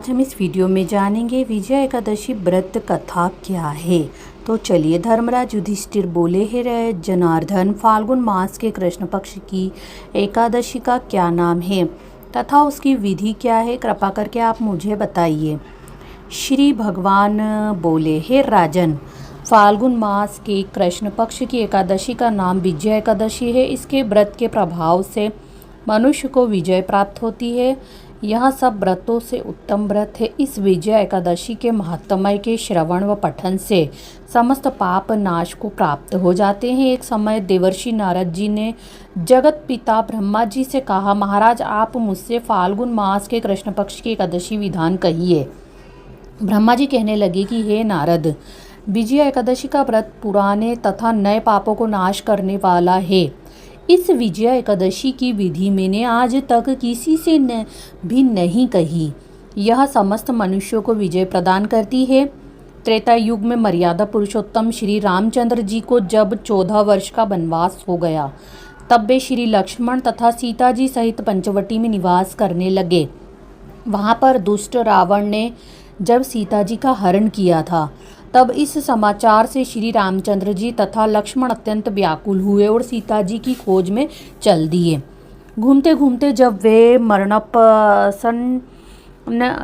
आज हम इस वीडियो में जानेंगे विजया एकादशी व्रत कथा क्या है। तो चलिए, धर्मराज युधिष्ठिर बोले, हे जनार्दन, फाल्गुन मास के कृष्ण पक्ष की एकादशी का क्या नाम है तथा उसकी विधि क्या है, कृपा करके आप मुझे बताइए। श्री भगवान बोले, हे राजन, फाल्गुन मास के कृष्ण पक्ष की एकादशी का नाम विजया एकादशी है। इसके व्रत के प्रभाव से मनुष्य को विजय प्राप्त होती है। यह सब व्रतों से उत्तम व्रत है। इस विजया एकादशी के महात्म्य के श्रवण व पठन से समस्त पाप नाश को प्राप्त हो जाते हैं। एक समय देवर्षि नारद जी ने जगत पिता ब्रह्मा जी से कहा, महाराज, आप मुझसे फाल्गुन मास के कृष्ण पक्ष की एकादशी विधान कहिए। ब्रह्मा जी कहने लगे कि हे नारद, विजया एकादशी का व्रत पुराने तथा नए पापों को नाश करने वाला है। इस विजया एकादशी की विधि मैंने आज तक किसी से भी नहीं कही। यह समस्त मनुष्यों को विजय प्रदान करती है। त्रेता युग में मर्यादा पुरुषोत्तम श्री रामचंद्र जी को जब 14 वर्ष का वनवास हो गया, तब वे श्री लक्ष्मण तथा सीता जी सहित पंचवटी में निवास करने लगे। वहाँ पर दुष्ट रावण ने जब सीता जी का हरण किया था, तब इस समाचार से श्री रामचंद्र जी तथा लक्ष्मण अत्यंत व्याकुल हुए और सीता जी की खोज में चल दिए। घूमते घूमते जब वे मरणापन्न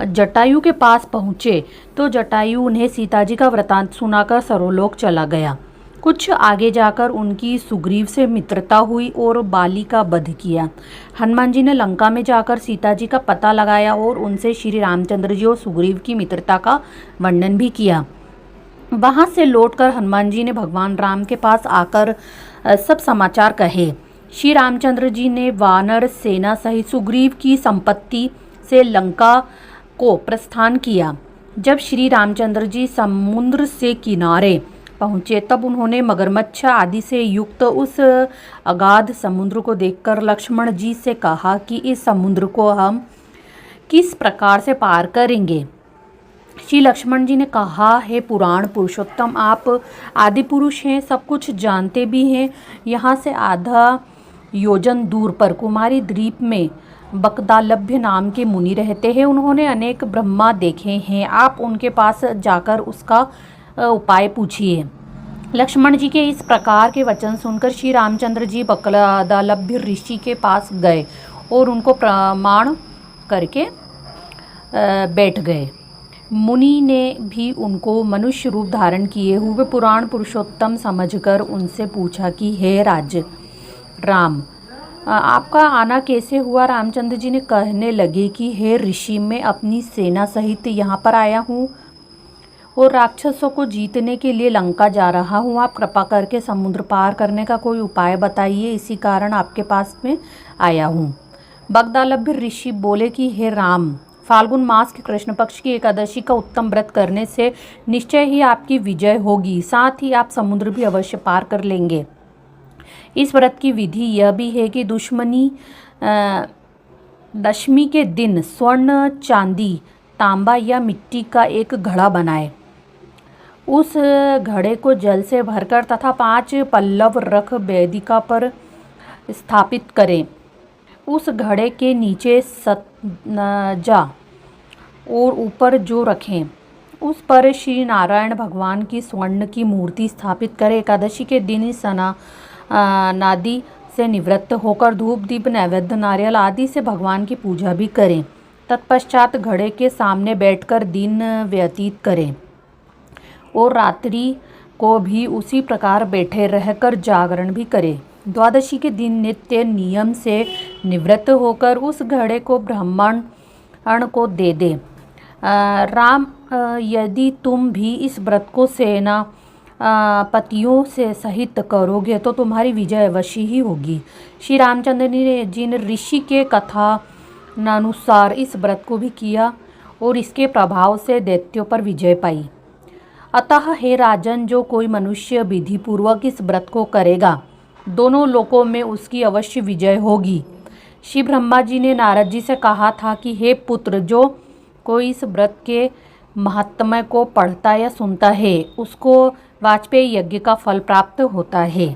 जटायु के पास पहुँचे, तो जटायु उन्हें सीता जी का वृतांत सुनाकर सर्वलोक चला गया। कुछ आगे जाकर उनकी सुग्रीव से मित्रता हुई और बाली का वध किया। हनुमान जी ने लंका में जाकर सीता जी का पता लगाया और उनसे श्री रामचंद्र जी और सुग्रीव की मित्रता का वर्णन भी किया। वहां से लौटकर हनुमान जी ने भगवान राम के पास आकर सब समाचार कहे। श्री रामचंद्र जी ने वानर सेना सहित सुग्रीव की संपत्ति से लंका को प्रस्थान किया। जब श्री रामचंद्र जी समुद्र से किनारे पहुँचे, तब उन्होंने मगरमच्छ आदि से युक्त उस अगाध समुद्र को देखकर लक्ष्मण जी से कहा कि इस समुद्र को हम किस प्रकार से पार करेंगे। श्री लक्ष्मण जी ने कहा, हे पुराण पुरुषोत्तम, आप आदि पुरुष हैं, सब कुछ जानते भी हैं। यहाँ से आधा योजन दूर पर कुमारी द्वीप में बकदालभ्य नाम के मुनि रहते हैं। उन्होंने अनेक ब्रह्मा देखे हैं। आप उनके पास जाकर उसका उपाय पूछिए। लक्ष्मण जी के इस प्रकार के वचन सुनकर श्री रामचंद्र जी बकदालभ्य ऋषि के पास गए और उनको प्रणाम करके बैठ गए। मुनि ने भी उनको मनुष्य रूप धारण किए हुए पुराण पुरुषोत्तम समझकर उनसे पूछा कि हे राम, आपका आना कैसे हुआ। रामचंद्र जी ने कहने लगे कि हे ऋषि, मैं अपनी सेना सहित यहाँ पर आया हूँ और राक्षसों को जीतने के लिए लंका जा रहा हूँ। आप कृपा करके समुद्र पार करने का कोई उपाय बताइए, इसी कारण आपके पास में आया हूँ। बकदालभ्य ऋषि बोले कि हे राम, फाल्गुन मास के कृष्ण पक्ष की एकादशी का उत्तम व्रत करने से निश्चय ही आपकी विजय होगी, साथ ही आप समुद्र भी अवश्य पार कर लेंगे। इस व्रत की विधि यह भी है कि दशमी के दिन स्वर्ण, चांदी, तांबा या मिट्टी का एक घड़ा बनाएं। उस घड़े को जल से भरकर तथा 5 पल्लव रख वेदिका पर स्थापित करें। उस घड़े के नीचे सतजा और ऊपर जो रखें, उस पर श्री नारायण भगवान की स्वर्ण की मूर्ति स्थापित करें। एकादशी के दिन नादि से निवृत्त होकर धूप दीप नैवेद्य नारियल आदि से भगवान की पूजा भी करें। तत्पश्चात घड़े के सामने बैठकर दिन व्यतीत करें और रात्रि को भी उसी प्रकार बैठे रहकर जागरण भी करें। द्वादशी के दिन नित्य नियम से निवृत्त होकर उस घड़े को ब्राह्मण को दे दे। राम, यदि तुम भी इस व्रत को सेना पतियों से सहित करोगे तो तुम्हारी विजय अवश्य ही होगी। श्री रामचंद्र जी ने ऋषि के कथानुसार इस व्रत को भी किया और इसके प्रभाव से दैत्यों पर विजय पाई। अतः हे राजन, जो कोई मनुष्य विधि पूर्वक इस व्रत को करेगा, दोनों लोकों में उसकी अवश्य विजय होगी। श्री ब्रह्मा जी ने नारद जी से कहा था कि हे पुत्र, जो कोई इस व्रत के महात्म्य को पढ़ता या सुनता है, उसको वाजपेयी यज्ञ का फल प्राप्त होता है।